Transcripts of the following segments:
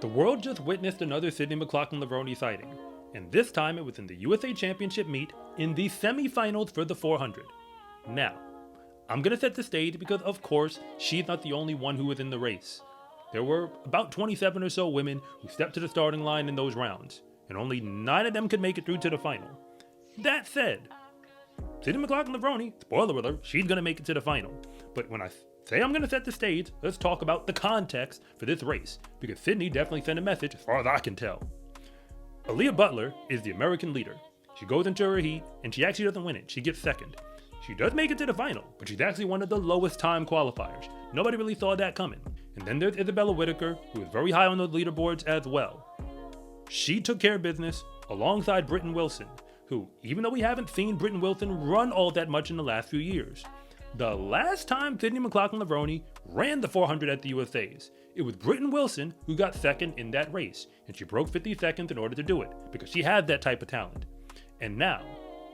The world just witnessed another Sydney McLaughlin-Levrone sighting, and this time it was in the USA Championship meet in the semifinals for the 400. Now, I'm gonna set the stage because of course she's not the only one who was in the race. There were about 27 or so women who stepped to the starting line in those rounds, and only 9 of them could make it through to the final. That said, Sydney McLaughlin-Levrone, spoiler alert, she's gonna make it to the final. But when I say I'm gonna set the stage, let's talk about the context for this race, because Sydney definitely sent a message as far as I can tell. Aaliyah Butler is the American leader. She goes into her heat, and she actually doesn't win it, she gets second. She does make it to the final, but she's actually one of the lowest time qualifiers. Nobody really saw that coming. And then there's Isabella Whitaker, who is very high on the leaderboards as well. She took care of business alongside Britton Wilson, who, even though we haven't seen Britton Wilson run all that much in the last few years, the last time Sydney McLaughlin-Levrone ran the 400 at the USA's, it was Britton Wilson who got second in that race, and she broke 50 seconds in order to do it, because she has that type of talent. And now,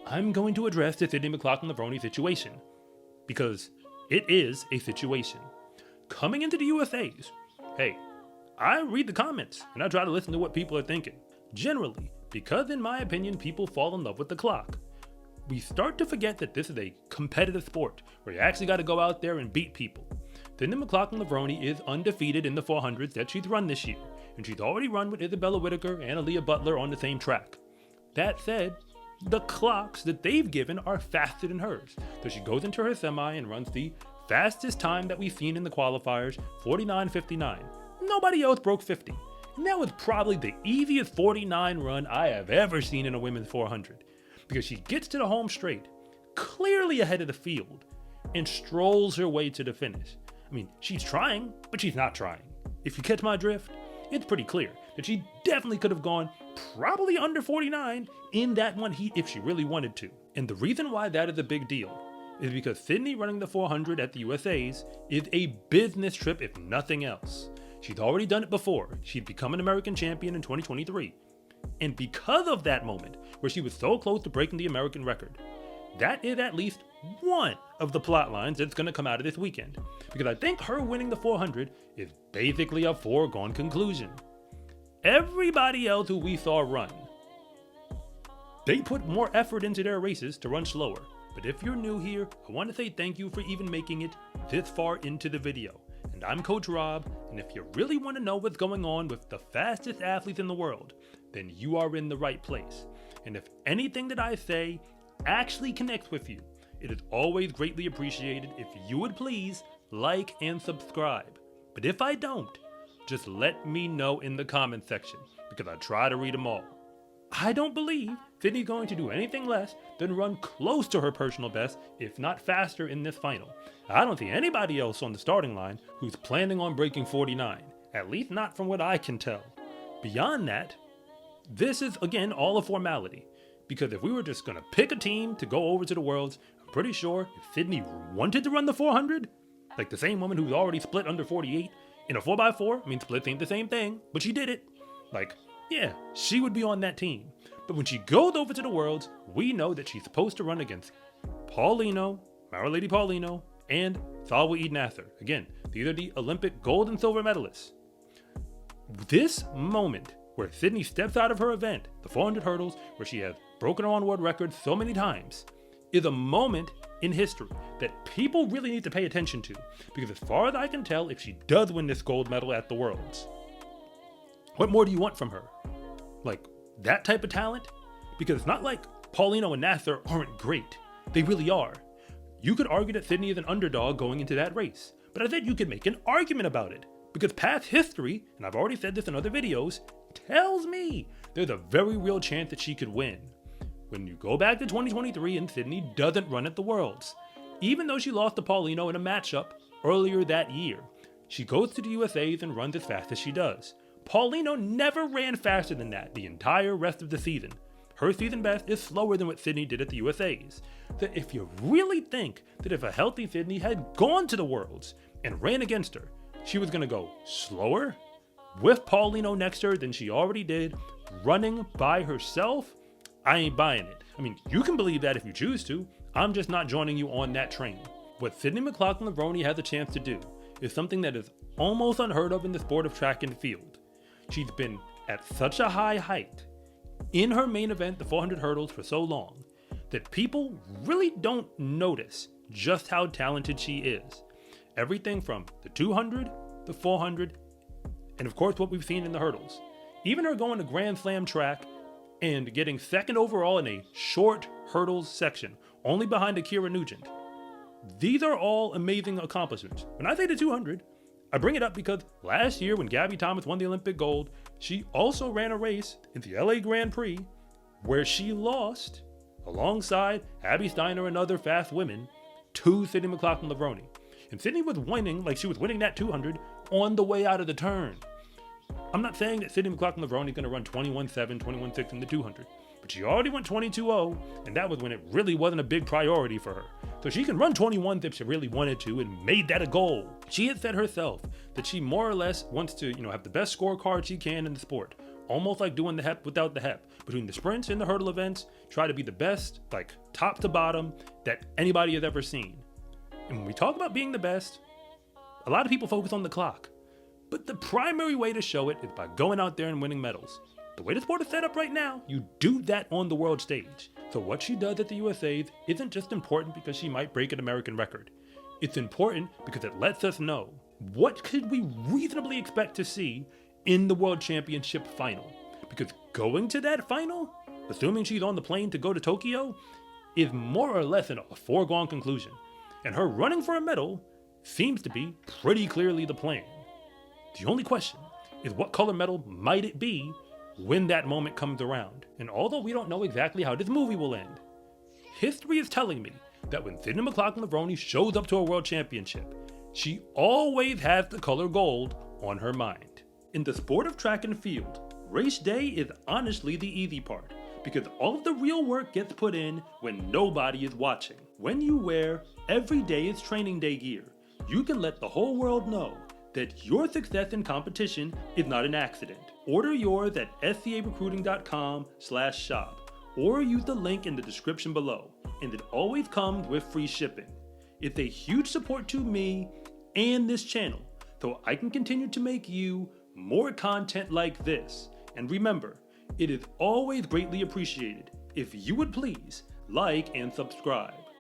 I'm going to address the Sydney McLaughlin-Levrone situation, because it is a situation. Coming into the USA's, hey, I read the comments, and I try to listen to what people are thinking. Generally, because in my opinion, people fall in love with the clock, we start to forget that this is a competitive sport where you actually got to go out there and beat people. Sydney McLaughlin-Levrone is undefeated in the 400s that she's run this year, and she's already run with Isabella Whitaker and Aaliyah Butler on the same track. That said, the clocks that they've given are faster than hers, so she goes into her semi and runs the fastest time that we've seen in the qualifiers, 49.59. Nobody else broke 50, and that was probably the easiest 49 run I have ever seen in a women's 400, because she gets to the home straight, clearly ahead of the field, and strolls her way to the finish. I mean, she's trying, but she's not trying. If you catch my drift, it's pretty clear that she definitely could have gone probably under 49 in that one heat if she really wanted to. And the reason why that is a big deal is because Sydney running the 400 at the USA's is a business trip if nothing else. She's already done it before. She'd become an American champion in 2023. And because of that moment, where she was so close to breaking the American record, that is at least one of the plot lines that's going to come out of this weekend. Because I think her winning the 400 is basically a foregone conclusion. Everybody else who we saw run, they put more effort into their races to run slower. But if you're new here, I want to say thank you for even making it this far into the video. And I'm Coach Rob, and if you really want to know what's going on with the fastest athletes in the world, then you are in the right place. And if anything that I say actually connects with you, it is always greatly appreciated if you would please like and subscribe. But if I don't, just let me know in the comment section, because I try to read them all. I don't believe Sydney's going to do anything less than run close to her personal best, if not faster, in this final. I don't see anybody else on the starting line who's planning on breaking 49, at least not from what I can tell. Beyond that, this is again all a formality, because if we were just going to pick a team to go over to the Worlds, I'm pretty sure if Sydney wanted to run the 400, like the same woman who's already split under 48 in a 4x4, I mean splits ain't the same thing, but she did it. Like, yeah, she would be on that team. But when she goes over to the Worlds, we know that she's supposed to run against Paulino, Mara Lady Paulino, and Salwa Eid Nasser. Again, these are the Olympic gold and silver medalists. This moment where Sydney steps out of her event, the 400 hurdles, where she has broken her own world record so many times, is a moment in history that people really need to pay attention to. Because as far as I can tell, if she does win this gold medal at the Worlds, what more do you want from her? Like, that type of talent? Because it's not like Paulino and Nasser aren't great. They really are. You could argue that Sydney is an underdog going into that race, but I said you could make an argument about it. Because past history, and I've already said this in other videos, tells me there's a very real chance that she could win. When you go back to 2023 and Sydney doesn't run at the Worlds, even though she lost to Paulino in a matchup earlier that year, she goes to the USA's and runs as fast as she does. Paulino never ran faster than that the entire rest of the season. Her season best is slower than what Sydney did at the USA's. So if you really think that if a healthy Sydney had gone to the Worlds and ran against her, she was going to go slower with Paulino next to her than she already did, running by herself, I ain't buying it. I mean, you can believe that if you choose to. I'm just not joining you on that train. What Sydney McLaughlin-Levrone has a chance to do is something that is almost unheard of in the sport of track and field. She's been at such a high height in her main event, the 400 hurdles, for so long that people really don't notice just how talented she is. Everything from the 200, the 400, and of course what we've seen in the hurdles. Even her going to Grand Slam track and getting second overall in a short hurdles section, only behind Akira Nugent. These are all amazing accomplishments. When I say the 200, I bring it up because last year when Gabby Thomas won the Olympic gold, she also ran a race in the LA Grand Prix where she lost alongside Abby Steiner and other fast women to Sydney McLaughlin-Levrone. And Sydney was winning like she was winning that 200 on the way out of the turn. I'm not saying that Sydney McLaughlin-Levrone is going to run 21-7, 21-6 in the 200, but she already went 22-0, and that was when it really wasn't a big priority for her. So she can run 21 if she really wanted to and made that a goal. She had said herself that she more or less wants to, have the best scorecard she can in the sport. Almost like doing the hep without the hep. Between the sprints and the hurdle events, try to be the best, like top to bottom, that anybody has ever seen. And when we talk about being the best, a lot of people focus on the clock. But the primary way to show it is by going out there and winning medals. The way the sport is set up right now, you do that on the world stage. So what she does at the USA's isn't just important because she might break an American record. It's important because it lets us know what could we reasonably expect to see in the World Championship final. Because going to that final, assuming she's on the plane to go to Tokyo, is more or less a foregone conclusion. And her running for a medal seems to be pretty clearly the plan. The only question is what color medal might it be when that moment comes around. And although we don't know exactly how this movie will end, history is telling me that when Sydney McLaughlin-Levrone shows up to a world championship, she always has the color gold on her mind. In the sport of track and field, race day is honestly the easy part, because all of the real work gets put in when nobody is watching. When you wear every day is training day gear, you can let the whole world know that your success in competition is not an accident. Order yours at scarecruiting.com/shop or use the link in the description below, and it always comes with free shipping. It's a huge support to me and this channel, so I can continue to make you more content like this. And remember, it is always greatly appreciated if you would please like and subscribe.